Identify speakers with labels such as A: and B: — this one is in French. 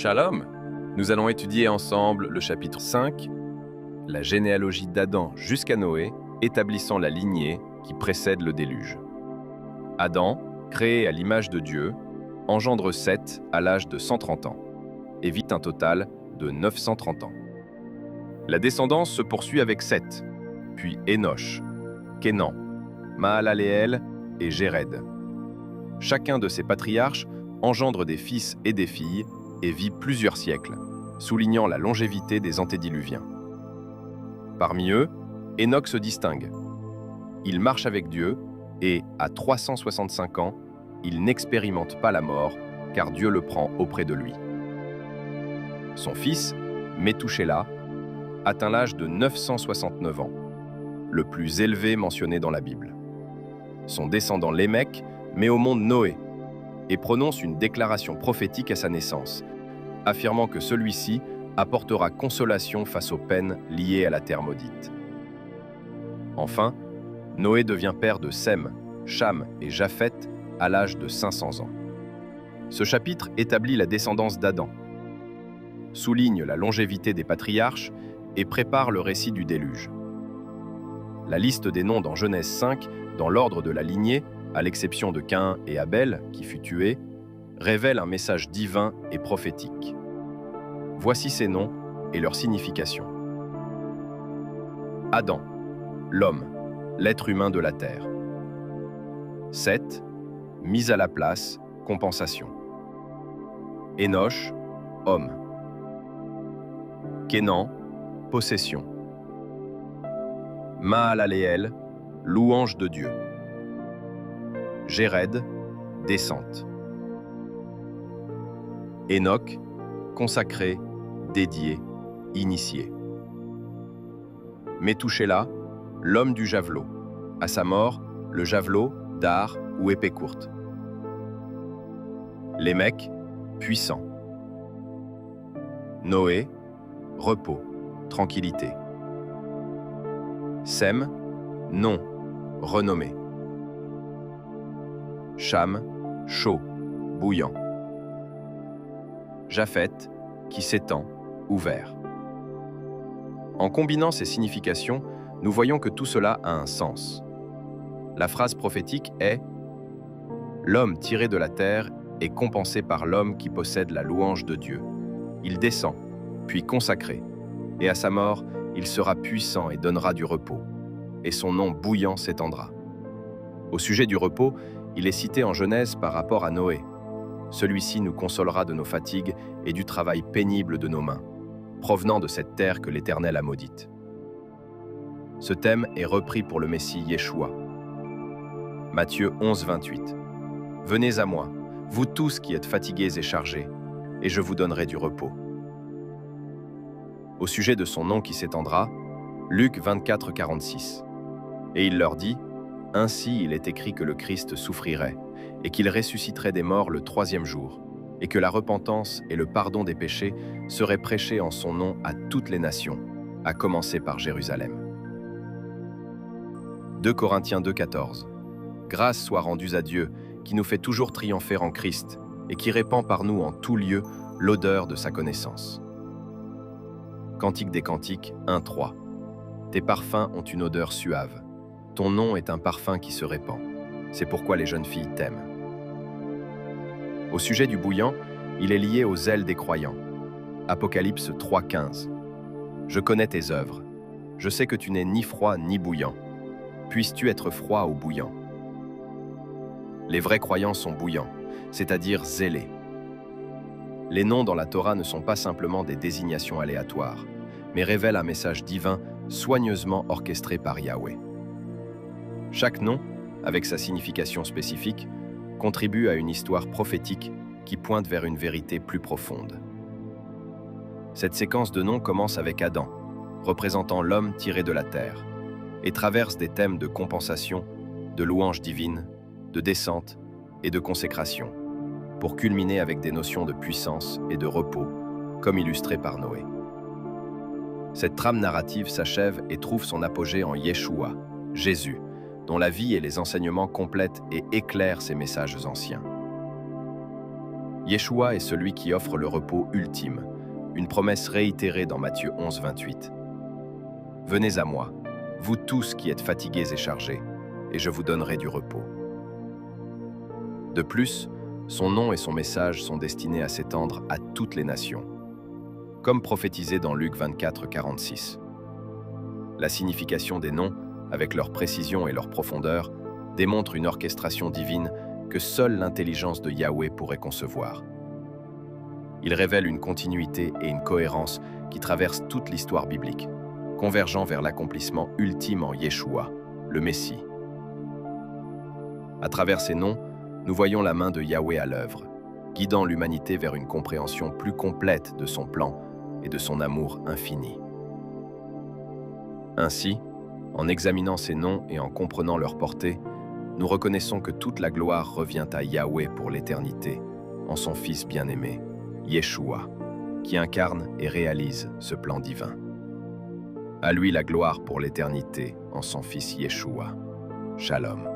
A: Shalom! Nous allons étudier ensemble le chapitre 5, la généalogie d'Adam jusqu'à Noé, établissant la lignée qui précède le déluge. Adam, créé à l'image de Dieu, engendre Seth à l'âge de 130 ans et vit un total de 930 ans. La descendance se poursuit avec Seth, puis Énosh, Kénan, Mahalaleel et Jéred. Chacun de ces patriarches engendre des fils et des filles et vit plusieurs siècles, soulignant la longévité des antédiluviens. Parmi eux, Enoch se distingue. Il marche avec Dieu et, à 365 ans, il n'expérimente pas la mort, car Dieu le prend auprès de lui. Son fils, Métouchéla, atteint l'âge de 969 ans, le plus élevé mentionné dans la Bible. Son descendant Lémec met au monde Noé et prononce une déclaration prophétique à sa naissance, affirmant que celui-ci apportera consolation face aux peines liées à la terre maudite. Enfin, Noé devient père de Sem, Cham et Japheth à l'âge de 500 ans. Ce chapitre établit la descendance d'Adam, souligne la longévité des patriarches et prépare le récit du déluge. La liste des noms dans Genèse 5, dans l'ordre de la lignée, à l'exception de Caïn et Abel, qui fut tué, révèle un message divin et prophétique. Voici ces noms et leur signification. Adam, l'homme, l'être humain de la terre. Seth, mise à la place, compensation. Énosh, homme. Kénan, possession. Mahalaleel, louange de Dieu. Jéred, descente. Enoch, consacré, dédié, initié. Métouchéla, l'homme du javelot. À sa mort, le javelot, dard ou épée courte. Lémec, puissant. Noé, repos, tranquillité. Sem, nom, renommé. Cham, chaud, bouillant. Japheth, qui s'étend, ouvert. En combinant ces significations, nous voyons que tout cela a un sens. La phrase prophétique est « L'homme tiré de la terre est compensé par l'homme qui possède la louange de Dieu. Il descend, puis consacré, et à sa mort, il sera puissant et donnera du repos, et son nom bouillant s'étendra. » Au sujet du repos, il est cité en Genèse par rapport à Noé. Celui-ci nous consolera de nos fatigues et du travail pénible de nos mains, provenant de cette terre que l'Éternel a maudite. Ce thème est repris pour le Messie Yeshua. Matthieu 11, 28. « Venez à moi, vous tous qui êtes fatigués et chargés, et je vous donnerai du repos. » Au sujet de son nom qui s'étendra, Luc 24, 46. « Et il leur dit, ainsi il est écrit que le Christ souffrirait, et qu'il ressusciterait des morts le 3e jour, et que la repentance et le pardon des péchés seraient prêchés en son nom à toutes les nations, à commencer par Jérusalem. » 2 Corinthiens 2, 14. Grâce soit rendue à Dieu, qui nous fait toujours triompher en Christ, et qui répand par nous en tout lieu l'odeur de sa connaissance. Cantique des Cantiques 1, 3. Tes parfums ont une odeur suave. Ton nom est un parfum qui se répand. C'est pourquoi les jeunes filles t'aiment. Au sujet du bouillant, il est lié aux ailes des croyants. Apocalypse 3, 15. Je connais tes œuvres. Je sais que tu n'es ni froid ni bouillant. Puisses-tu être froid ou bouillant? Les vrais croyants sont bouillants, c'est-à-dire zélés. Les noms dans la Torah ne sont pas simplement des désignations aléatoires, mais révèlent un message divin soigneusement orchestré par Yahweh. Chaque nom, avec sa signification spécifique, contribue à une histoire prophétique qui pointe vers une vérité plus profonde. Cette séquence de noms commence avec Adam, représentant l'homme tiré de la terre, et traverse des thèmes de compensation, de louange divine, de descente et de consécration, pour culminer avec des notions de puissance et de repos, comme illustré par Noé. Cette trame narrative s'achève et trouve son apogée en Yeshua, Jésus, dont la vie et les enseignements complètent et éclairent ces messages anciens. Yeshua est celui qui offre le repos ultime, une promesse réitérée dans Matthieu 11, 28. « Venez à moi, vous tous qui êtes fatigués et chargés, et je vous donnerai du repos. » De plus, son nom et son message sont destinés à s'étendre à toutes les nations, comme prophétisé dans Luc 24, 46. La signification des noms, avec leur précision et leur profondeur, démontre une orchestration divine que seule l'intelligence de Yahweh pourrait concevoir. Il révèle une continuité et une cohérence qui traversent toute l'histoire biblique, convergeant vers l'accomplissement ultime en Yeshua, le Messie. À travers ces noms, nous voyons la main de Yahweh à l'œuvre, guidant l'humanité vers une compréhension plus complète de son plan et de son amour infini. Ainsi, en examinant ces noms et en comprenant leur portée, nous reconnaissons que toute la gloire revient à Yahweh pour l'éternité, en son Fils bien-aimé, Yeshua, qui incarne et réalise ce plan divin. À lui la gloire pour l'éternité, en son Fils Yeshua. Shalom.